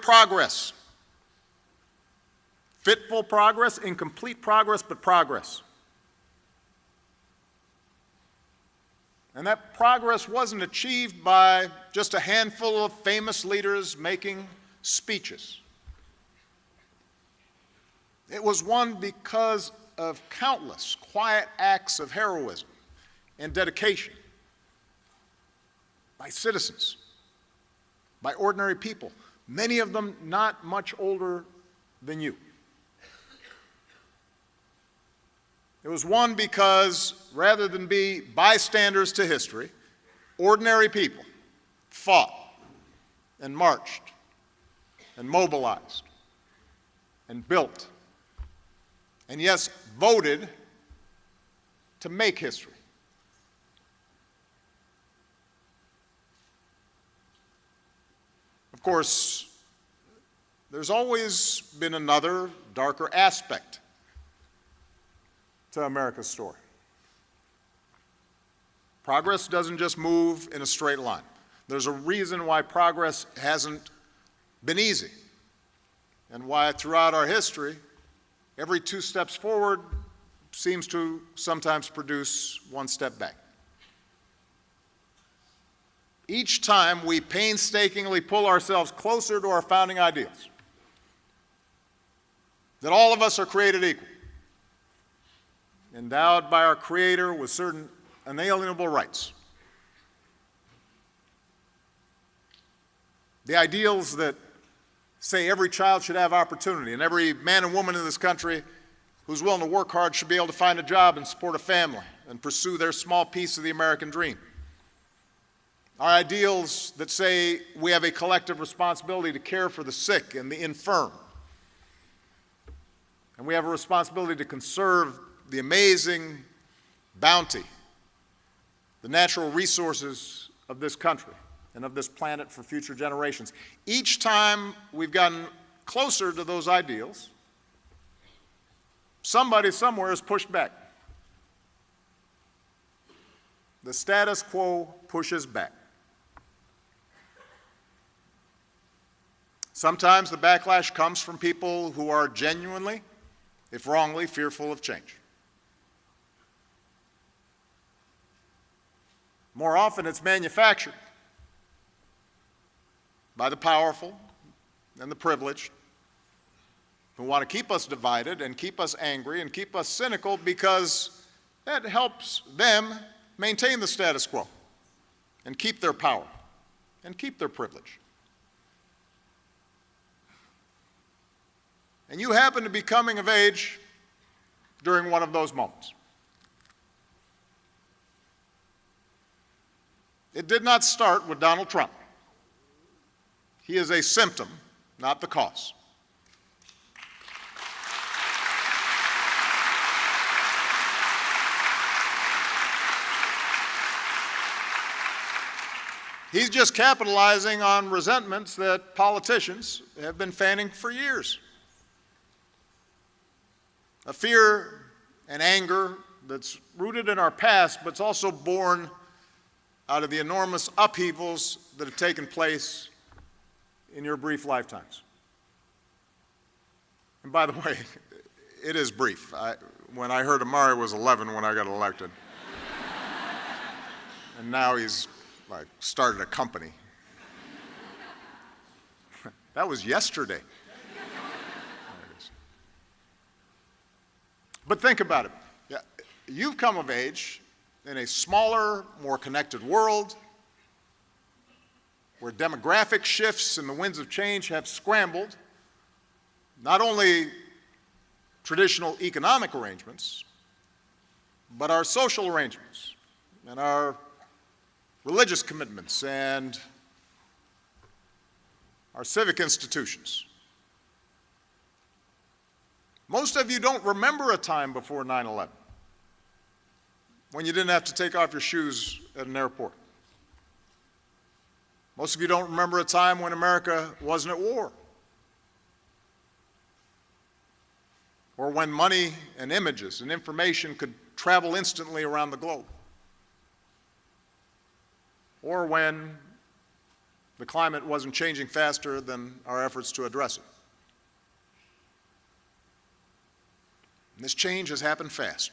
progress. Fitful progress, incomplete progress, but progress. And that progress wasn't achieved by just a handful of famous leaders making speeches. It was won because of countless quiet acts of heroism and dedication by citizens, by ordinary people, many of them not much older than you. It was won because, rather than be bystanders to history, ordinary people fought and marched and mobilized and built and, yes, voted to make history. Of course, there's always been another, darker aspect to America's story. Progress doesn't just move in a straight line. There's a reason why progress hasn't been easy, and why throughout our history, every 2 steps forward seems to sometimes produce 1 step back. Each time we painstakingly pull ourselves closer to our founding ideals, that all of us are created equal, endowed by our Creator with certain inalienable rights. The ideals that say every child should have opportunity, and every man and woman in this country who's willing to work hard should be able to find a job and support a family and pursue their small piece of the American dream. Our ideals that say we have a collective responsibility to care for the sick and the infirm, and we have a responsibility to conserve the amazing bounty, the natural resources of this country and of this planet for future generations. Each time we've gotten closer to those ideals, somebody somewhere has pushed back. The status quo pushes back. Sometimes the backlash comes from people who are genuinely, if wrongly, fearful of change. More often it's manufactured by the powerful and the privileged who want to keep us divided and keep us angry and keep us cynical because that helps them maintain the status quo and keep their power and keep their privilege. And you happen to be coming of age during one of those moments. It did not start with Donald Trump. He is a symptom, not the cause. He's just capitalizing on resentments that politicians have been fanning for years. A fear and anger that's rooted in our past, but it's also born out of the enormous upheavals that have taken place in your brief lifetimes. And by the way, it is brief. When I heard Amari was 11 when I got elected, and now he's like started a company. That was yesterday. But think about it. Yeah, you've come of age in a smaller, more connected world where demographic shifts and the winds of change have scrambled not only traditional economic arrangements, but our social arrangements and our religious commitments and our civic institutions. Most of you don't remember a time before 9/11 when you didn't have to take off your shoes at an airport. Most of you don't remember a time when America wasn't at war, or when money and images and information could travel instantly around the globe, or when the climate wasn't changing faster than our efforts to address it. And this change has happened fast,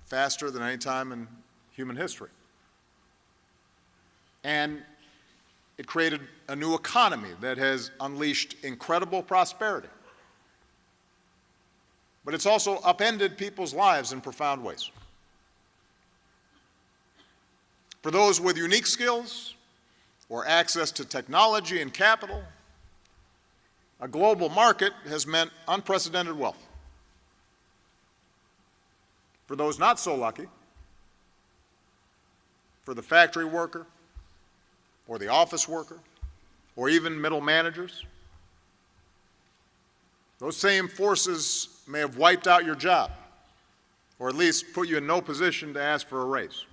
faster than any time in human history. And it created a new economy that has unleashed incredible prosperity. But it's also upended people's lives in profound ways. For those with unique skills or access to technology and capital, a global market has meant unprecedented wealth. For those not so lucky, for the factory worker, or the office worker, or even middle managers, those same forces may have wiped out your job, or at least put you in no position to ask for a raise.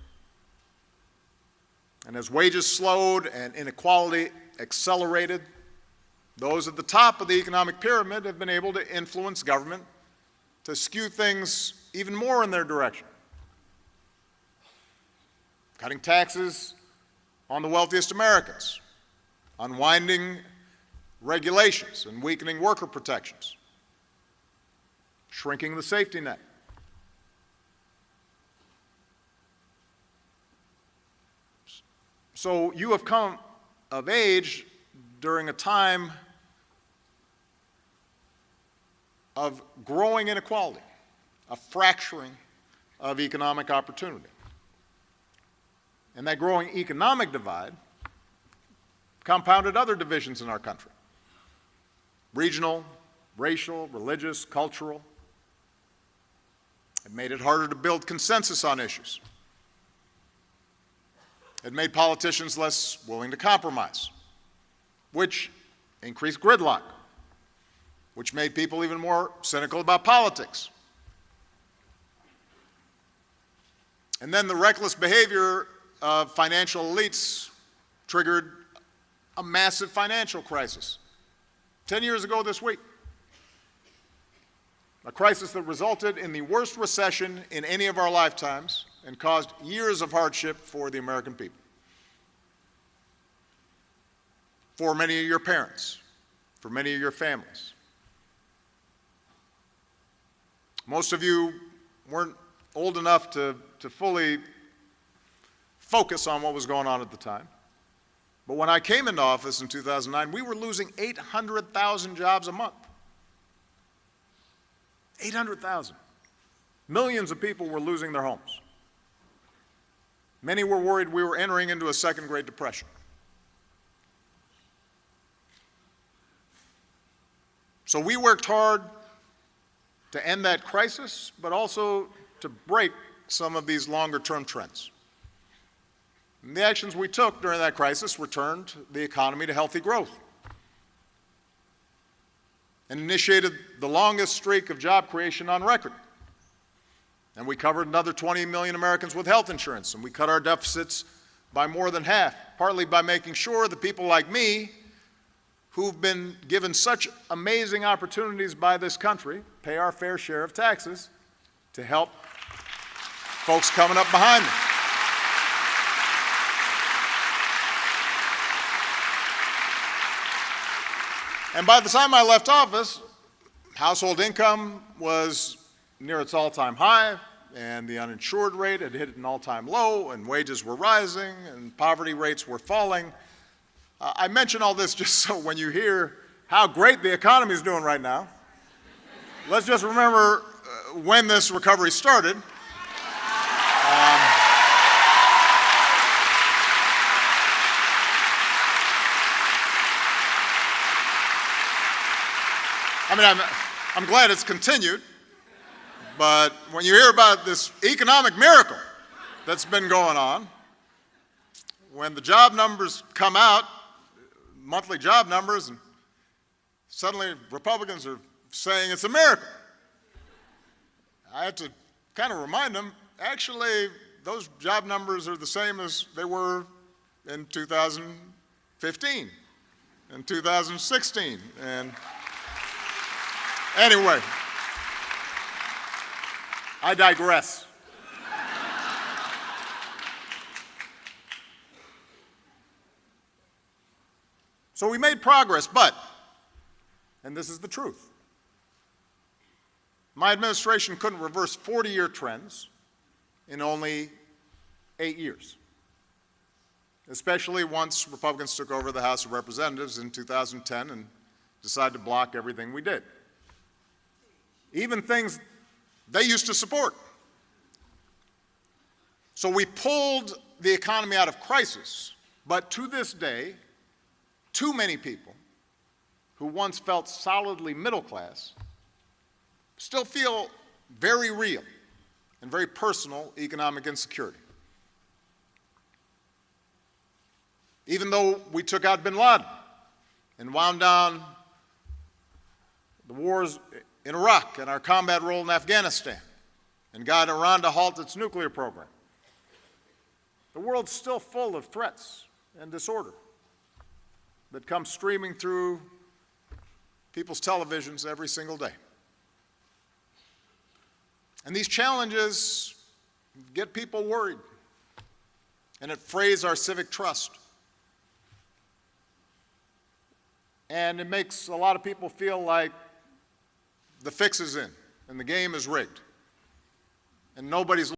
And as wages slowed and inequality accelerated, those at the top of the economic pyramid have been able to influence government to skew things even more in their direction. Cutting taxes on the wealthiest Americans, unwinding regulations and weakening worker protections, shrinking the safety net. So you have come of age during a time of growing inequality, a fracturing of economic opportunity. And that growing economic divide compounded other divisions in our country: regional, racial, religious, cultural. It made it harder to build consensus on issues. It made politicians less willing to compromise, which increased gridlock, which made people even more cynical about politics. And then the reckless behavior of financial elites triggered a massive financial crisis 10 years ago this week. A crisis that resulted in the worst recession in any of our lifetimes and caused years of hardship for the American people. For many of your parents, for many of your families. Most of you weren't old enough to fully focus on what was going on at the time. But when I came into office in 2009, we were losing 800,000 jobs a month. 800,000. Millions of people were losing their homes. Many were worried we were entering into a second Great Depression. So we worked hard to end that crisis, but also to break some of these longer-term trends. And the actions we took during that crisis returned the economy to healthy growth and initiated the longest streak of job creation on record. And we covered another 20 million Americans with health insurance, and we cut our deficits by more than half, partly by making sure that people like me, who've been given such amazing opportunities by this country, pay our fair share of taxes to help folks coming up behind them. And by the time I left office, household income was near its all-time high, and the uninsured rate had hit an all-time low, and wages were rising, and poverty rates were falling. I mention all this just so when you hear how great the economy is doing right now, let's just remember when this recovery started. I mean, I'm glad it's continued, but when you hear about this economic miracle that's been going on, when the job numbers come out, monthly job numbers, and suddenly Republicans are saying it's a miracle, I have to kind of remind them, actually, those job numbers are the same as they were in 2015, and 2016, and anyway, I digress. So we made progress, but, and this is the truth, my administration couldn't reverse 40-year trends in only 8 years, especially once Republicans took over the House of Representatives in 2010 and decided to block everything we did, even things they used to support. So we pulled the economy out of crisis, but to this day, too many people who once felt solidly middle class still feel very real and very personal economic insecurity. Even though we took out bin Laden and wound down the wars in Iraq and our combat role in Afghanistan and got Iran to halt its nuclear program, the world's still full of threats and disorder that come streaming through people's televisions every single day. And these challenges get people worried, and it frays our civic trust. And it makes a lot of people feel like the fix is in and the game is rigged and nobody's